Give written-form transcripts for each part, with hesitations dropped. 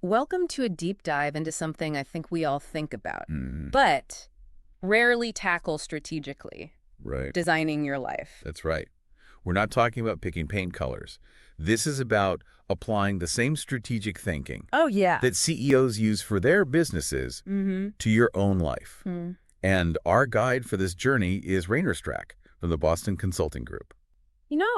Welcome to a deep dive into something I think we all think about, Mm, but rarely tackle strategically, right. designing your life. That's right. We're not talking about picking paint colors. This is about applying the same strategic thinking Oh, yeah. that CEOs use for their businesses Mm-hmm. to your own life. Hmm. And our guide for this journey is Rainer Strack from the Boston Consulting Group.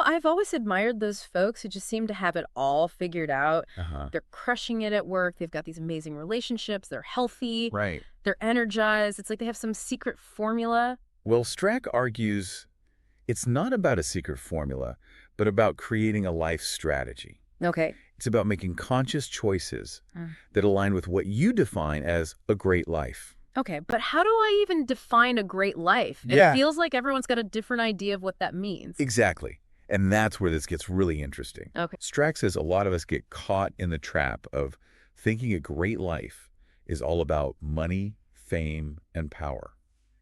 I've always admired those folks who just seem to have it all figured out. Uh-huh. They're crushing it at work. They've got these amazing relationships. They're healthy. Right. They're energized. It's like they have some secret formula. Well, Strack argues it's not about a secret formula, but about creating a life strategy. Okay. It's about making conscious choices Mm. that align with what you define as a great life. Okay, but how do I even define a great life? Yeah. It feels like everyone's got a different idea of what that means. Exactly. And that's where this gets really interesting. Okay. Strack says a lot of us get caught in the trap of thinking a great life is all about money, fame, and power.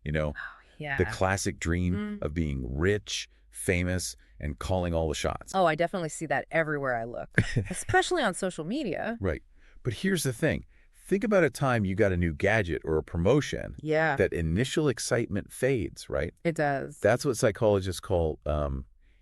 You know, Yeah. the classic dream Mm. of being rich, famous, and calling all the shots. Oh, I definitely see that everywhere I look, especially on social media. Right. But here's the thing. Think about a time you got a new gadget or a promotion. Yeah, That initial excitement fades, right? it does. That's what psychologists call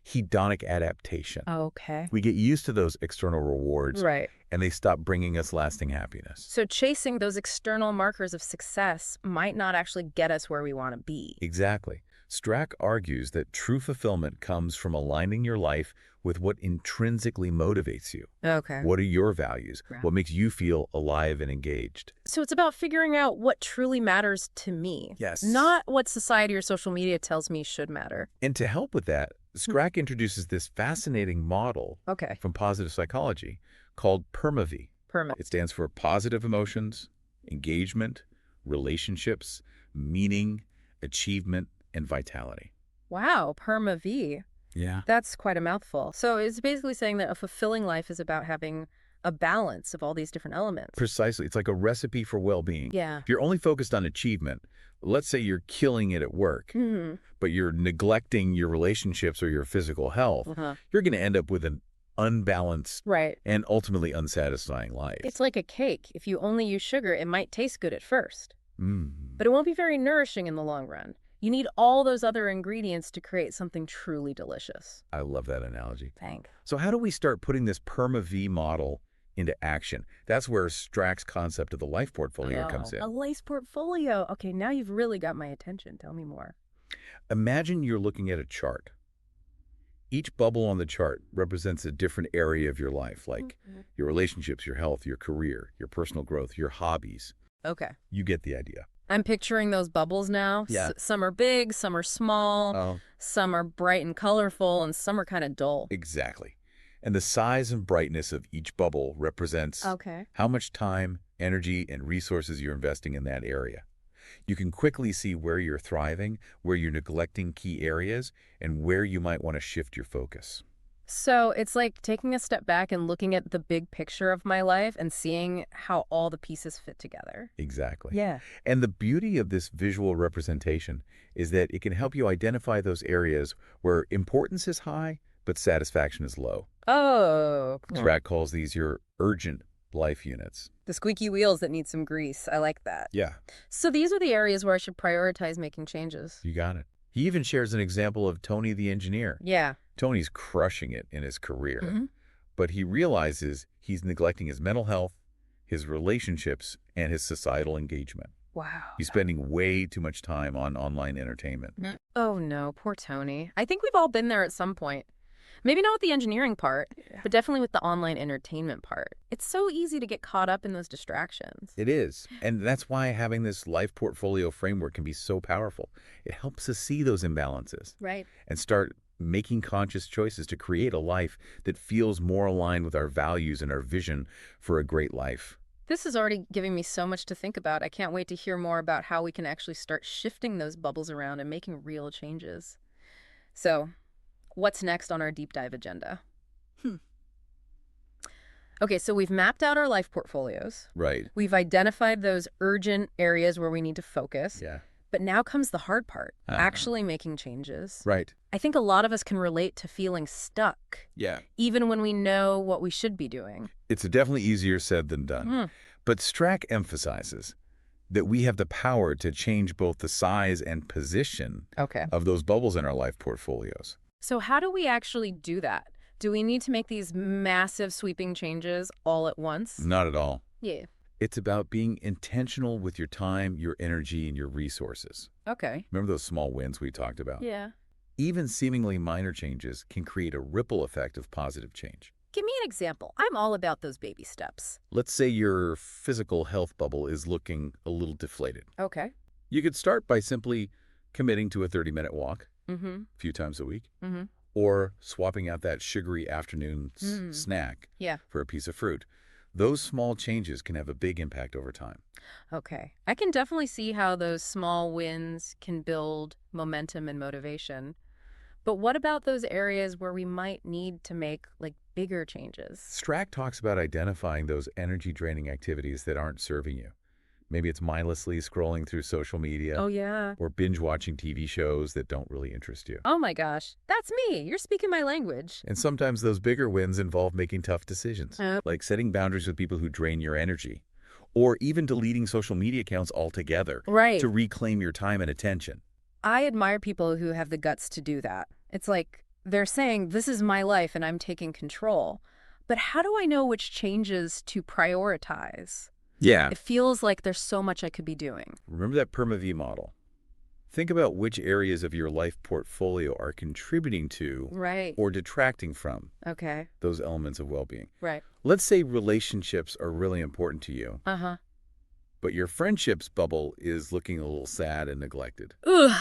hedonic adaptation. Okay. We get used to those external rewards, Right. and they stop bringing us lasting happiness. So chasing those external markers of success might not actually get us where we want to be. Exactly. Strack argues that true fulfillment comes from aligning your life with what intrinsically motivates you. Okay. What are your values? Right. What makes you feel alive and engaged? So it's about figuring out what truly matters to me. Yes. Not what society or social media tells me should matter. And to help with that, Strack introduces this fascinating model Okay. from positive psychology called PERMA-V. Permit. It stands for positive emotions, engagement, relationships, meaning, achievement, and vitality. Wow, PERMA-V. Yeah. That's quite a mouthful. So it's basically saying that a fulfilling life is about having a balance of all these different elements. Precisely. It's like a recipe for well-being. Yeah. If you're only focused on achievement, let's say you're killing it at work, Hmm. but you're neglecting your relationships or your physical health, Uh-huh. you're going to end up with an unbalanced Right. and ultimately unsatisfying life. It's like a cake. If you only use sugar, it might taste good at first, Mm. but it won't be very nourishing in the long run. You need all those other ingredients to create something truly delicious. I love that analogy. Thanks. So how do we start putting this PERMA-V model into action? That's where Strack's concept of the life portfolio comes in. A lace portfolio. Okay, now you've really got my attention. Tell me more. Imagine you're looking at a chart. Each bubble on the chart represents a different area of your life, like your relationships, your health, your career, your personal growth, your hobbies. Okay. You get the idea. I'm picturing those bubbles now. Yeah. Some are big, some are small, Oh, some are bright and colorful, and some are kind of dull. exactly. And the size and brightness of each bubble represents Okay. how much time, energy, and resources you're investing in that area. You can quickly see where you're thriving, where you're neglecting key areas, and where you might want to shift your focus. So it's like taking a step back and looking at the big picture of my life and seeing how all the pieces fit together. Exactly. Yeah. And the beauty of this visual representation is that it can help you identify those areas where importance is high, but satisfaction is low. Oh, Strack calls these your urgent life units. the squeaky wheels that need some grease. I like that. Yeah, So these are the areas where I should prioritize making changes. you got it. He even shares an example of Tony the engineer. Yeah. Tony's crushing it in his career, Mhm. but he realizes he's neglecting his mental health, his relationships, and his societal engagement. Wow. He's spending way too much time on online entertainment. Oh no, poor Tony. I think we've all been there at some point. Maybe not with the engineering part, but definitely with the online entertainment part. It's so easy to get caught up in those distractions. It is. And that's why having this life portfolio framework can be so powerful. It helps us see those imbalances Right. and start making conscious choices to create a life that feels more aligned with our values and our vision for a great life. This is already giving me so much to think about. I can't wait to hear more about how we can actually start shifting those bubbles around and making real changes. So, what's next on our deep dive agenda? Okay, so we've mapped out our life portfolios. Right. We've identified those urgent areas where we need to focus. Yeah. But now comes the hard part, Uh-huh. actually making changes. Right. I think a lot of us can relate to feeling stuck, Yeah. even when we know what we should be doing. It's definitely easier said than done. Mm. But Strack emphasizes that we have the power to change both the size and position Okay. of those bubbles in our life portfolios. So how do we actually do that? Do we need to make these massive sweeping changes all at once? Not at all. Yeah. It's about being intentional with your time, your energy, and your resources. Okay. Remember those small wins we talked about? Yeah. Even seemingly minor changes can create a ripple effect of positive change. Give me an example. I'm all about those baby steps. Let's say your physical health bubble is looking a little deflated. Okay. You could start by simply committing to a 30-minute walk Mm-hmm. a few times a week, Mm-hmm. or swapping out that sugary afternoon Mm. snack Yeah. for a piece of fruit. Those small changes can have a big impact over time. Okay. I can definitely see how those small wins can build momentum and motivation. But what about those areas where we might need to make bigger changes? Strack talks about identifying those energy-draining activities that aren't serving you. Maybe it's mindlessly scrolling through social media Oh, yeah. or binge-watching TV shows that don't really interest you. Oh my gosh. That's me. You're speaking my language. And sometimes those bigger wins involve making tough decisions, Uh, like setting boundaries with people who drain your energy, or even deleting social media accounts altogether Right. to reclaim your time and attention. I admire people who have the guts to do that. It's like they're saying, this is my life and I'm taking control. But how do I know which changes to prioritize? Yeah. It feels like there's so much I could be doing. Remember that PERMA-V model? Think about which areas of your life portfolio are contributing to Right. or detracting from Okay. those elements of well-being. Right. Let's say relationships are really important to you, Uh-huh. but your friendships bubble is looking a little sad and neglected. Ugh.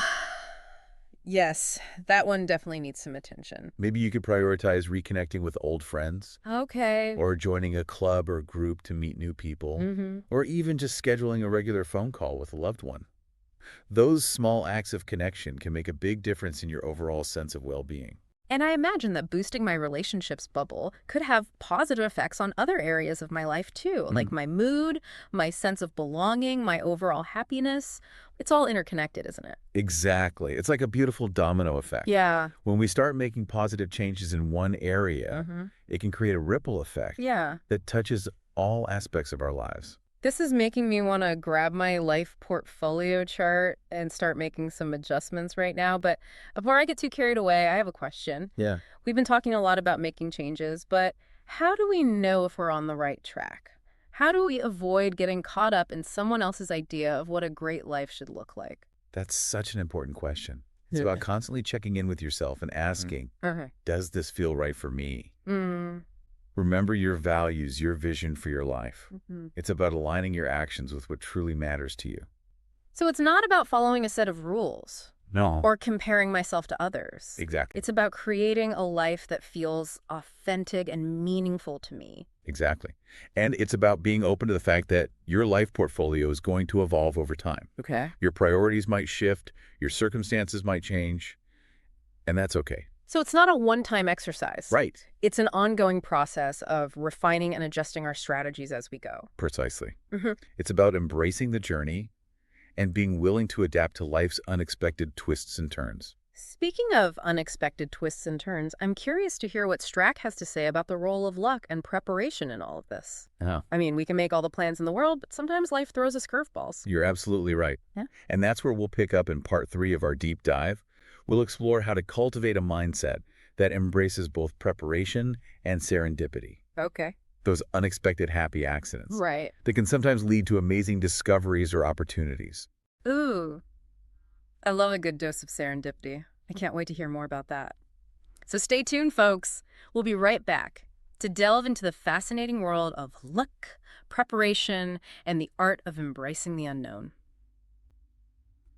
Yes, that one definitely needs some attention. Maybe you could prioritize reconnecting with old friends, Okay. or joining a club or group to meet new people, Mm-hmm. or even just scheduling a regular phone call with a loved one. Those small acts of connection can make a big difference in your overall sense of well-being. And I imagine that boosting my relationships bubble could have positive effects on other areas of my life too, like my mood, my sense of belonging, my overall happiness. It's all interconnected, isn't it? Exactly. It's like a beautiful domino effect. Yeah. When we start making positive changes in one area, Mm-hmm. it can create a ripple effect Yeah. that touches all aspects of our lives. This is making me want to grab my life portfolio chart and start making some adjustments right now. But before I get too carried away, I have a question. Yeah. We've been talking a lot about making changes, but how do we know if we're on the right track? How do we avoid getting caught up in someone else's idea of what a great life should look like? That's such an important question. It's Yeah. about constantly checking in with yourself and asking, Okay. does this feel right for me? Mm. Remember your values, your vision for your life. Mm-hmm. It's about aligning your actions with what truly matters to you. So it's not about following a set of rules No. or comparing myself to others. Exactly. It's about creating a life that feels authentic and meaningful to me. Exactly. And it's about being open to the fact that your life portfolio is going to evolve over time. Okay. Your priorities might shift, your circumstances might change, and that's okay. So it's not a one-time exercise. Right. It's an ongoing process of refining and adjusting our strategies as we go. Precisely. Mm-hmm. It's about embracing the journey and being willing to adapt to life's unexpected twists and turns. Speaking of unexpected twists and turns, I'm curious to hear what Strack has to say about the role of luck and preparation in all of this. Oh. I mean, we can make all the plans in the world, but sometimes life throws us curveballs. You're absolutely right. Yeah. And that's where we'll pick up in part 3 of our deep dive. We'll explore how to cultivate a mindset that embraces both preparation and serendipity, Okay. those unexpected happy accidents Right. that can sometimes lead to amazing discoveries or opportunities. Ooh. I love a good dose of serendipity. I can't wait to hear more about that. So stay tuned, folks. We'll be right back to delve into the fascinating world of luck, preparation, and the art of embracing the unknown.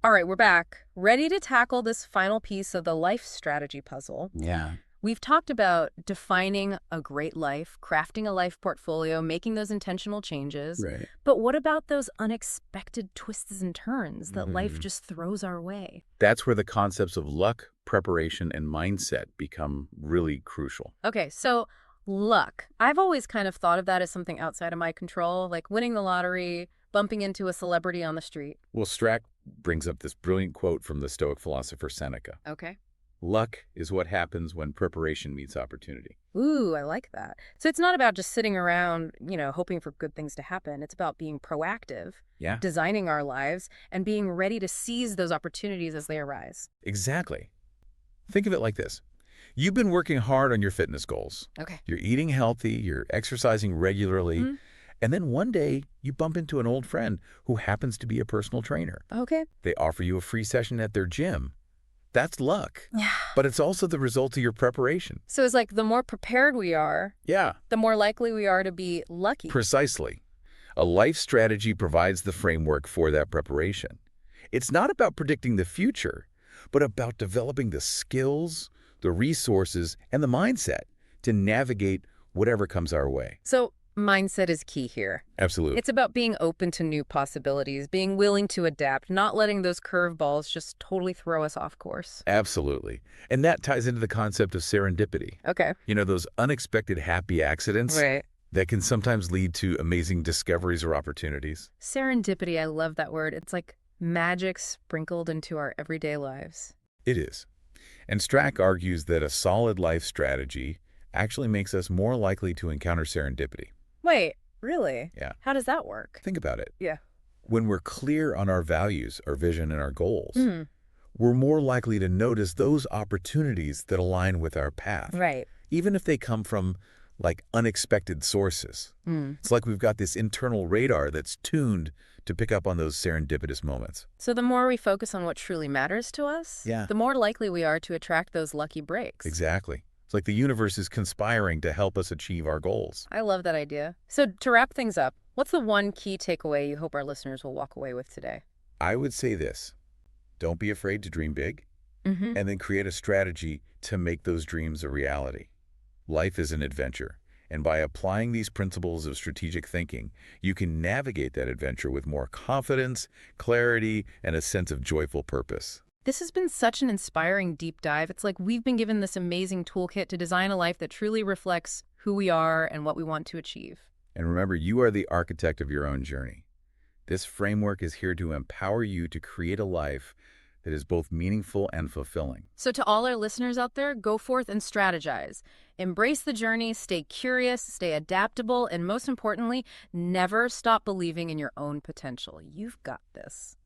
All right, we're back, ready to tackle this final piece of the life strategy puzzle. Yeah. We've talked about defining a great life, crafting a life portfolio, making those intentional changes. Right. But what about those unexpected twists and turns that life just throws our way? That's where the concepts of luck, preparation, and mindset become really crucial. Okay, so luck. I've always kind of thought of that as something outside of my control, like winning the lottery, bumping into a celebrity on the street. Well, Strack brings up this brilliant quote from the Stoic philosopher Seneca. Okay. Luck is what happens when preparation meets opportunity. Ooh, I like that. So it's not about just sitting around, hoping for good things to happen. It's about being proactive, Yeah, designing our lives, and being ready to seize those opportunities as they arise. exactly. Think of it like this. You've been working hard on your fitness goals. Okay. You're eating healthy, you're exercising regularly, Mhm. and then one day you bump into an old friend who happens to be a personal trainer. Okay. They offer you a free session at their gym. That's luck. Yeah. But it's also the result of your preparation. So it's like the more prepared we are, Yeah, the more likely we are to be lucky. precisely. A life strategy provides the framework for that preparation. It's not about predicting the future, but about developing the skills, the resources, and the mindset to navigate whatever comes our way. So mindset is key here. Absolutely. It's about being open to new possibilities, being willing to adapt, not letting those curveballs just totally throw us off course. Absolutely. And that ties into the concept of serendipity. Okay. Those unexpected happy accidents Right. that can sometimes lead to amazing discoveries or opportunities. Serendipity, I love that word. It's like magic sprinkled into our everyday lives. It is. And Strack argues that a solid life strategy actually makes us more likely to encounter serendipity. Wait, really? Yeah. How does that work? Think about it. Yeah. When we're clear on our values, our vision, and our goals, Hmm. we're more likely to notice those opportunities that align with our path, Right. even if they come from unexpected sources. It's like we've got this internal radar that's tuned to pick up on those serendipitous moments. So the more we focus on what truly matters to us, Yeah. the more likely we are to attract those lucky breaks. Exactly. It's like the universe is conspiring to help us achieve our goals. I love that idea. So to wrap things up, what's the one key takeaway you hope our listeners will walk away with today? I would say this: don't be afraid to dream big, Mm-hmm. and then create a strategy to make those dreams a reality. Life is an adventure, and by applying these principles of strategic thinking, you can navigate that adventure with more confidence, clarity, and a sense of joyful purpose. This has been such an inspiring deep dive. It's like we've been given this amazing toolkit to design a life that truly reflects who we are and what we want to achieve. And remember, you are the architect of your own journey. This framework is here to empower you to create a life that is both meaningful and fulfilling. So to all our listeners out there, go forth and strategize. Embrace the journey, stay curious, stay adaptable, and most importantly, never stop believing in your own potential. You've got this.